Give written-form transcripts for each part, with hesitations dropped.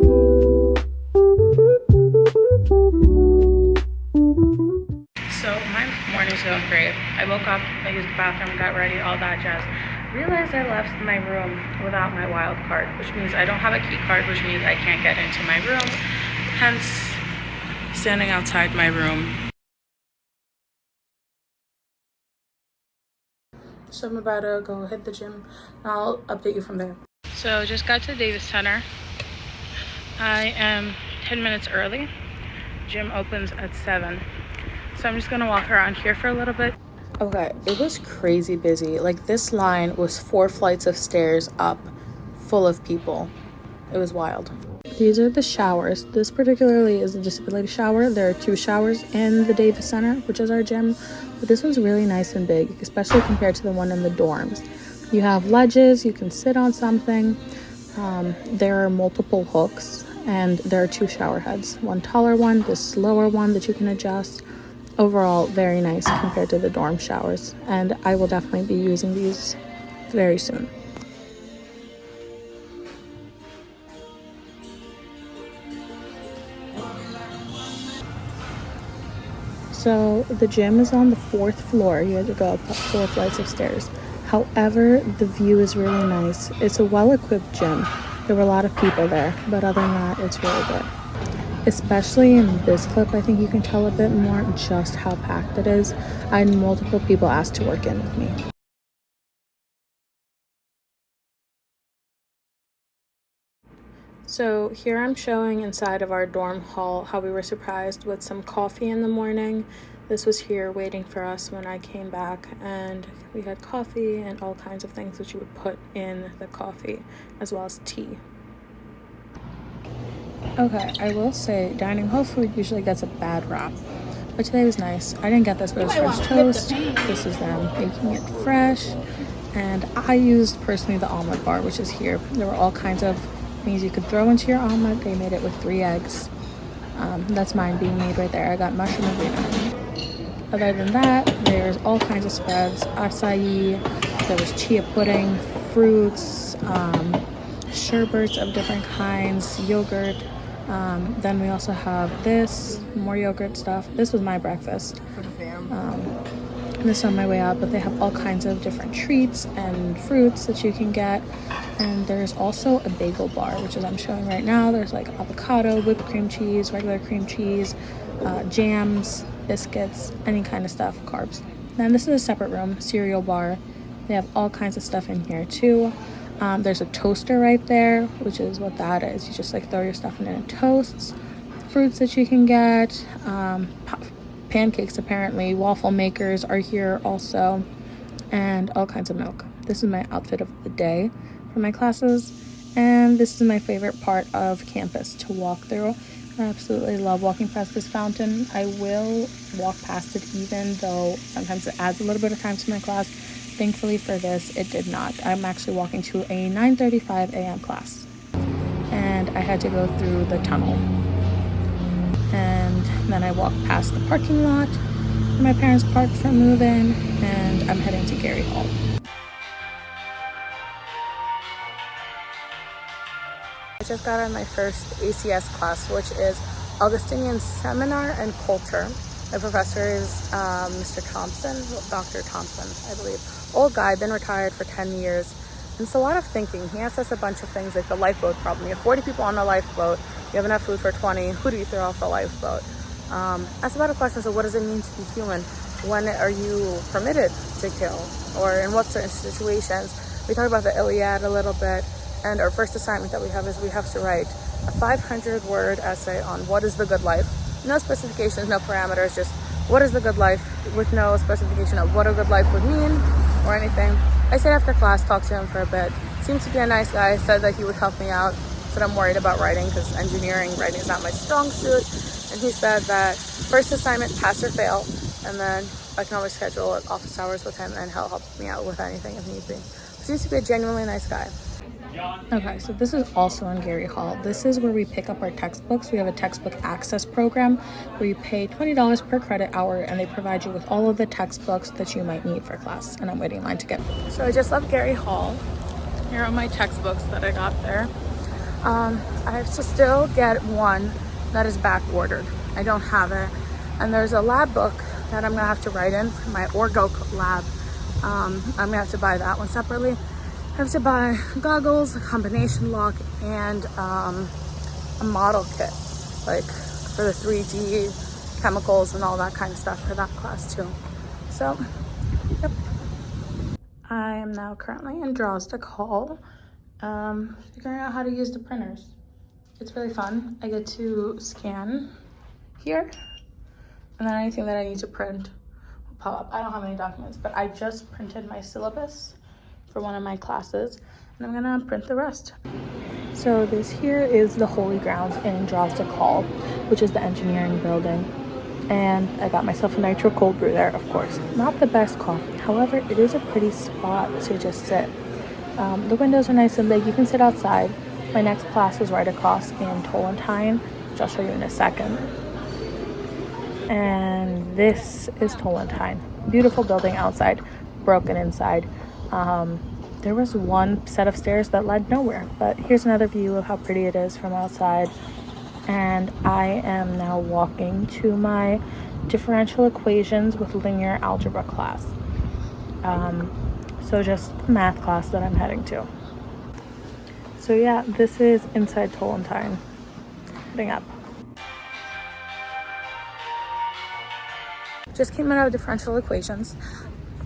So my morning's going great. I woke up, I used the bathroom, got ready, all that jazz. Realized I left my room without my wild card, which means I don't have a key card, which means I can't get into my room. Hence, standing outside my room. So I'm about to go hit the gym. I'll update you from there. So just got to Davis Center. I am 10 minutes early. Gym opens at 7. So I'm just gonna walk around here for a little bit. Okay, it was crazy busy. Like, this line was 4 flights of stairs up, full of people. It was wild. These are the showers. This particularly is a disability shower. There are 2 showers in the Davis Center, which is our gym. But this one's really nice and big, especially compared to the one in the dorms. You have ledges, you can sit on something. There are multiple hooks, and there are 2 shower heads. One taller one, this lower one that you can adjust. Overall, very nice compared to the dorm showers. And I will definitely be using these very soon. So the gym is on the 4th floor. You have to go up 4 flights of stairs. However, the view is really nice. It's a well-equipped gym. There were a lot of people there, but other than that, it's really good. Especially in this clip, I think you can tell a bit more just how packed it is. I had multiple people ask to work in with me. So here I'm showing inside of our dorm hall how we were surprised with some coffee in the morning. This was here waiting for us when I came back, and we had coffee and all kinds of things that you would put in the coffee, as well as tea. Okay, I will say dining hall food usually gets a bad rap, but today was nice. I didn't get this, but it was French toast. This is them making it fresh, and I used personally the omelet bar, which is here. There were all kinds of things you could throw into your omelet. They made it with 3 eggs. That's mine being made right there. I got mushroom arena. Other than that, there's all kinds of spreads. Acai, there was chia pudding, fruits, sherbets of different kinds, yogurt. Then we also have this, more yogurt stuff. This was my breakfast. This on my way out, but they have all kinds of different treats and fruits that you can get. And there's also a bagel bar, which is I'm showing right now. There's like avocado, whipped cream cheese, regular cream cheese, jams, biscuits, any kind of stuff, carbs. Then this is a separate room, cereal bar. They have all kinds of stuff in here too. There's a toaster right there, which is what that is. You just like throw your stuff in and it toasts. Fruits that you can get, pancakes apparently, waffle makers are here also, and all kinds of milk. This is my outfit of the day for my classes, and this is my favorite part of campus to walk through. I absolutely love walking past this fountain. I will walk past it even though sometimes it adds a little bit of time to my class. Thankfully for this, it did not. I'm actually walking to a 9:35 a.m. class, and I had to go through the tunnel. And then I walked past the parking lot where my parents parked for move-in, and I'm heading to Gary Hall. I just got on my first ACS class, which is Augustinian Seminar and Culture. My professor is Mr. Thompson, Dr. Thompson, I believe. Old guy, been retired for 10 years. And it's a lot of thinking. He asks us a bunch of things like the lifeboat problem. You have 40 people on a lifeboat. You have enough food for 20. Who do you throw off the lifeboat? That's about a question. So what does it mean to be human? When are you permitted to kill? Or in what certain situations? We talk about the Iliad a little bit. And our first assignment that we have is we have to write a 500-word essay on what is the good life. No specifications, no parameters, just what is the good life with no specification of what a good life would mean or anything. I stayed after class, talked to him for a bit. Seems to be a nice guy, said that he would help me out. Said I'm worried about writing because engineering writing is not my strong suit. And he said that first assignment, pass or fail, and then I can always schedule office hours with him and he'll help me out with anything if need be. Seems to be a genuinely nice guy. Okay, so this is also in Gary Hall. This is where we pick up our textbooks. We have a textbook access program where you pay $20 per credit hour and they provide you with all of the textbooks that you might need for class. And I'm waiting in line to get. So I just left Gary Hall. Here are my textbooks that I got there. I have to still get one that is back ordered. I don't have it. And there's a lab book that I'm gonna have to write in for my Orgo lab. I'm gonna have to buy that one separately. I have to buy goggles, a combination lock, and a model kit, like for the 3D chemicals and all that kind of stuff for that class too. So, yep. I am now currently in Drozdek Hall, figuring out how to use the printers. It's really fun. I get to scan here, and then anything that I need to print will pop up. I don't have any documents, but I just printed my syllabus for one of my classes, and I'm gonna print the rest. So this here is the Holy Grounds in Drozdek Hall, which is the engineering building. And I got myself a nitro cold brew there, of course. Not the best coffee, however, it is a pretty spot to just sit. The windows are nice and big. You can sit outside. My next class is right across in Tollentine, which I'll show you in a second. And this is Tollentine. Beautiful building outside, broken inside. There was one set of stairs that led nowhere, but here's another view of how pretty it is from outside. And I am now walking to my differential equations with linear algebra class. So just the math class that I'm heading to. So yeah, this is inside Tollentine. Heading up. Just came out of differential equations.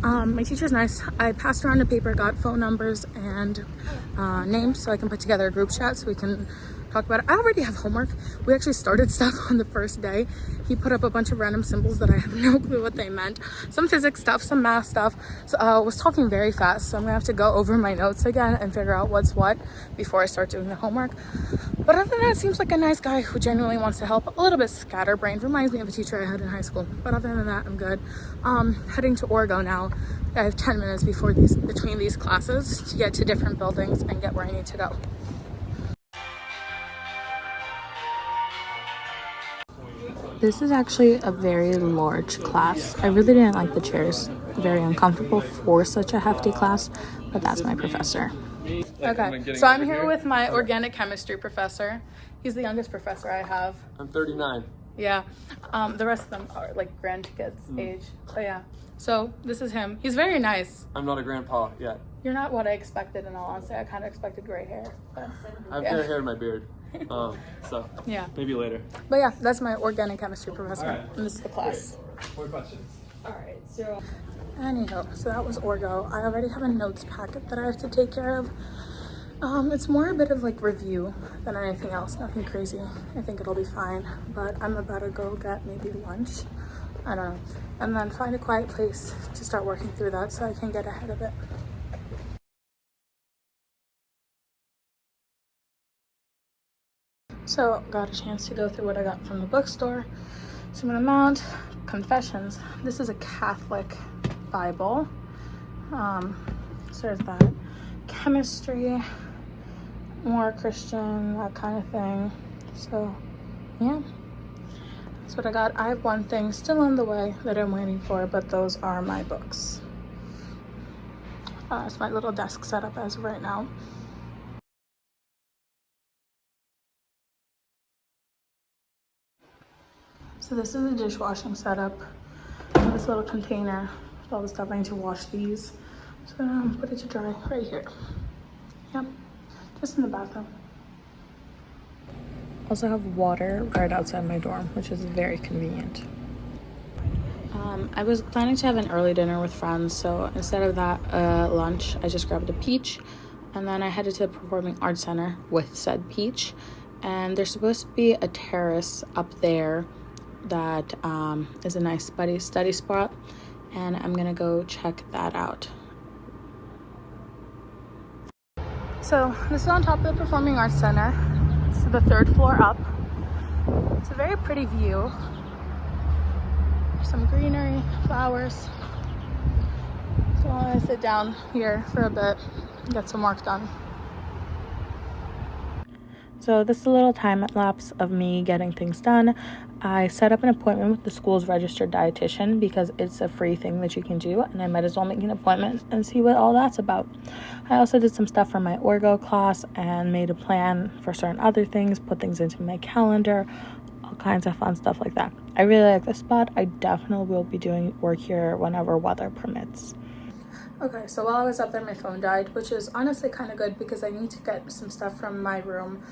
My teacher's nice. I passed around a paper, got phone numbers and names so I can put together a group chat so we can talk about it. I already have homework. We actually started stuff on the first day. He put up a bunch of random symbols that I have no clue what they meant. Some physics stuff, some math stuff. So I was talking very fast, so I'm gonna have to go over my notes again and figure out what's what before I start doing the homework. But other than that, seems like a nice guy who genuinely wants to help. A little bit scatterbrained, reminds me of a teacher I had in high school. But other than that, I'm good. Heading to Orgo now. I have 10 minutes between these classes to get to different buildings and get where I need to go. This is actually a very large class. I really didn't like the chairs. Very uncomfortable for such a hefty class, but that's my professor. Okay, so I'm here with my organic chemistry professor. He's the youngest professor I have. I'm 39. Yeah, the rest of them are like grandkids age. So yeah, so this is him. He's very nice. I'm not a grandpa yet. You're not what I expected, in all honesty. I kind of expected gray hair. But, I have gray hair in my beard. So yeah, maybe later. But yeah, that's my organic chemistry professor, right. and this is the class. More questions? All right, so Anyhow, so that was Orgo. I already have a notes packet that I have to take care of. It's more a bit of like review than anything else, nothing crazy. I think it'll be fine, but I'm about to go get maybe lunch, I don't know, and then find a quiet place to start working through that so I can get ahead of it. So got a chance to go through what I got from the bookstore. Sermon on the Mount, Confessions. This is a Catholic Bible. So there's that. Chemistry, more Christian, that kind of thing. So yeah, that's what I got. I have one thing still on the way that I'm waiting for, but those are my books. It's my little desk setup as of right now. So this is the dishwashing setup. This little container with all the stuff. I need to wash these. So I'm gonna put it to dry right here. Yep, just in the bathroom. Also have water right outside my dorm, which is very convenient. I was planning to have an early dinner with friends, so instead of that lunch, I just grabbed a peach, and then I headed to the Performing Arts Center with said peach. And there's supposed to be a terrace up there that is a nice study spot, and I'm gonna go check that out. So this is on top of the Performing Arts Center. It's the 3rd floor up. It's a very pretty view. Some greenery, flowers. So I'm gonna sit down here for a bit and get some work done. So So this is a little time lapse of me getting things done. I set up an appointment with the school's registered dietitian because it's a free thing that you can do, and I might as well make an appointment and see what all that's about. I also did some stuff for my orgo class and made a plan for certain other things, put things into my calendar, all kinds of fun stuff like that. I really like this spot. I definitely will be doing work here whenever weather permits. Okay, so while I was up there, my phone died, which is honestly kind of good because I need to get some stuff from my room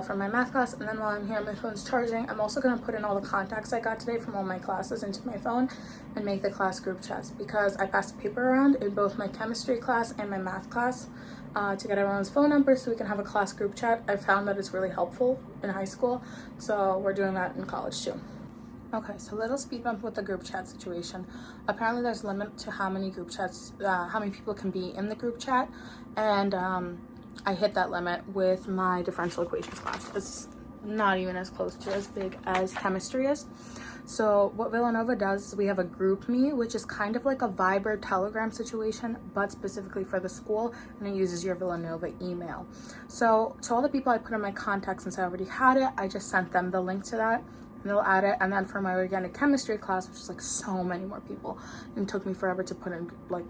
from my math class. And then while I'm here, my phone's charging. I'm also going to put in all the contacts I got today from all my classes into my phone and make the class group chats because I passed a paper around in both my chemistry class and my math class to get everyone's phone number so we can have a class group chat. I found that it's really helpful in high school, so we're doing that in college too. Okay, so little speed bump with the group chat situation. Apparently there's a limit to how many group chats, how many people can be in the group chat. And I hit that limit with my differential equations class. It's not even as close to as big as chemistry is. So what Villanova does is we have a group me, which is kind of like a Viber Telegram situation, but specifically for the school, and it uses your Villanova email. So to all the people I put in my contacts, since I already had it, I just sent them the link to that. And they'll add it. And then for my organic chemistry class, which is like so many more people, and it took me forever to put in like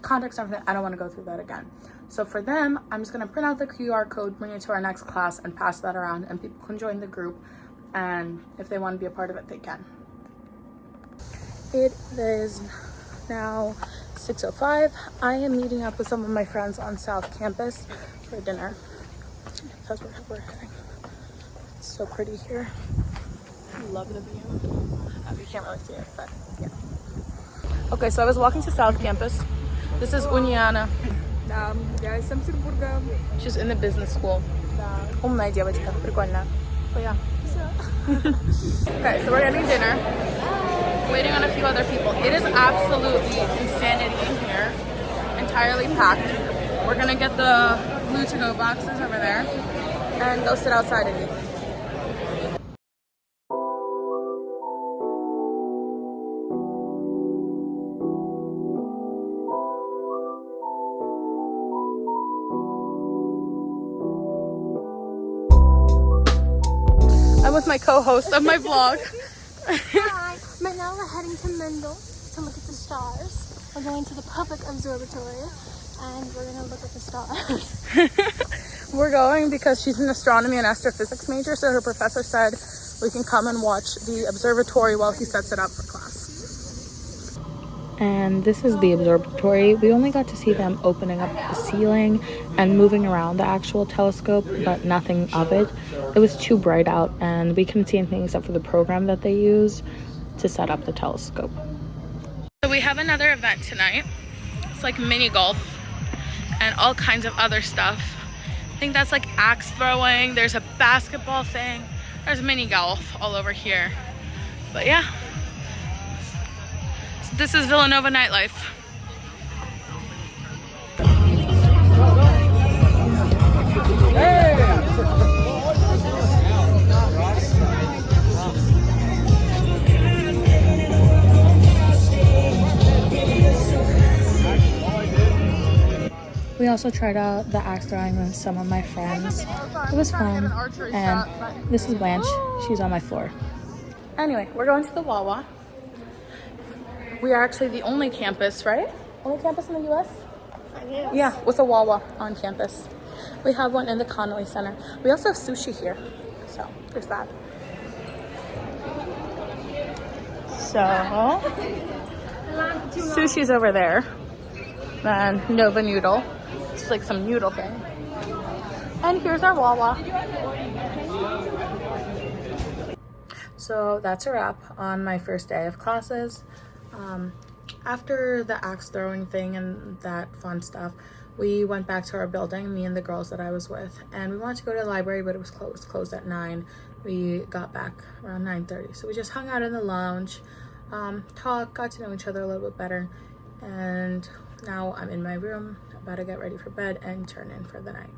context and everything, I don't want to go through that again. So for them, I'm just going to print out the QR code, bring it to our next class, and pass that around, and people can join the group, and if they want to be a part of it, they can. It is now 6:05. I am meeting up with some of my friends on South Campus for dinner. That's where we're heading. It's so pretty here. Love the view. You can't really see it, but yeah. Okay, so I was walking to South Campus. This is Unyana. Я из Санкт-Петербурга. She's in the business school. Умная девочка, прикольно. Oh yeah. Okay, so we're getting dinner. Waiting on a few other people. It is absolutely insanity in here. Entirely packed. We're gonna get the blue to-go boxes over there and go sit outside and eat. I'm with my co-host of my vlog. Hi. Right now we're heading to Mendel to look at the stars. We're going to the public observatory and we're gonna look at the stars. We're going because she's an astronomy and astrophysics major, so her professor said we can come and watch the observatory while he sets it up for class. And this is the observatory. We only got to see them opening up the ceiling and moving around the actual telescope, but nothing of it. It was too bright out and we couldn't see anything except for the program that they use to set up the telescope. So we have another event tonight. It's like mini golf and all kinds of other stuff. I think that's like axe throwing. There's a basketball thing. There's mini golf all over here. But yeah. This is Villanova nightlife. We also tried out the axe throwing with some of my friends. It was fun. And this is Blanche. She's on my floor. Anyway, we're going to the Wawa. We are actually the only campus, right? Only campus in the US? Yeah, with a Wawa on campus. We have one in the Connolly Center. We also have sushi here. So, there's that. So, sushi's over there. Then Nova Noodle. It's like some noodle thing. And here's our Wawa. So that's a wrap on my first day of classes. After the axe throwing thing and that fun stuff, we went back to our building, me and the girls that I was with, and we wanted to go to the library, but it was closed at 9. We got back around 9:30. So we just hung out in the lounge, talked, got to know each other a little bit better, and now I'm in my room, about to get ready for bed and turn in for the night.